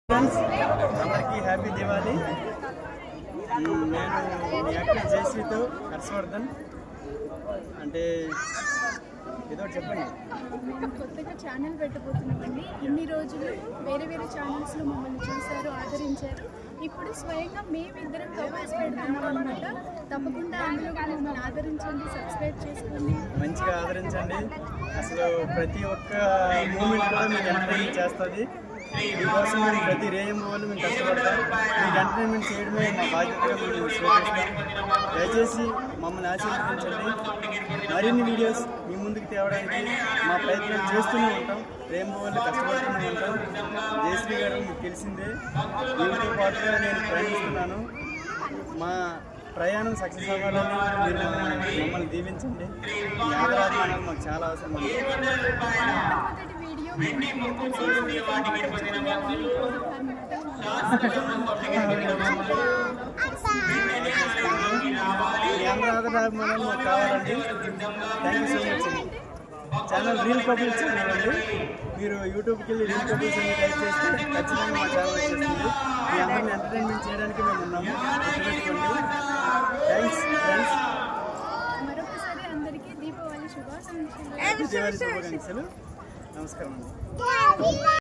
Friends అందరికీ happy Diwali. నేను మీ actor జయశ్రీతో Harshavardhan. అంటే ఏదో చెప్పండి. కొత్తగా ఛానల్ పెట్టబోతున్నామండి. ఇన్ని రోజులు వేరే వేరే ఛానల్స్లో మమ్మల్ని చూశారు, ఆదరించారు. ఇప్పుడు స్వయంగా మేమిద్దరం కవర్స్ పెడుతున్నాం అనమాట. తప్పకుండా అందులో మమ్మల్ని ఆదరించండి, సబ్స్క్రైబ్ చేసుకోండి, మంచిగా ఆదరించండి. అసలు ప్రతి ఒక్క మూమెంట్ కూడా మీకు ఎంటర్టైన్మెంట్ చేస్తుంది. మీకోసం మేము ప్రతి రేయం వాళ్ళు మేము కష్టపడతాం. మీకు ఎంటర్టైన్మెంట్ చేయడమే మా బాధ్యతగా మేము స్వీకరిస్తాం. దయచేసి మమ్మల్ని ఆశీర్వదించండి. మరిన్ని వీడియోస్ మీ ముందుకు తేవడానికి మా ప్రయత్నం చేస్తూనే ఉంటాం. రేంబో వాళ్ళు కష్టపడుతూనే ఉంటాం. జయశ్రీ గారు మీకు తెలిసిందే. దీనితో పాటుగా నేను ప్రయాణిస్తున్నాను. మా ప్రయాణం సక్సెస్ అవ్వాలని మీరు మమ్మల్ని దీవించండి. ఈ ఆదరాభిమానాలు మాకు చాలా అవసరం. ఆదరాభిమానాలు మాకు కావాలండి. థ్యాంక్ యూ సో మచ్ అండి. ఛానల్ రీల్ కపుల్స్ ఛానల్ అండి. మీరు యూట్యూబ్కి వెళ్ళి రీల్ కపుల్స్ అని టైప్ చేస్తే ఖచ్చితంగా మా ఛానల్ వచ్చేస్తుంది. మీ అందరిని ఎంటర్టైన్మెంట్ చేయడానికి మేము ఉన్నాము. గుర్తుపెట్టుకోండి. Thanks friends. మరొకసారి అందరికీ దీపావళి శుభాకాంక్షలు. దీపావళి శుభాకాంక్షలు. నమస్కారం అండి.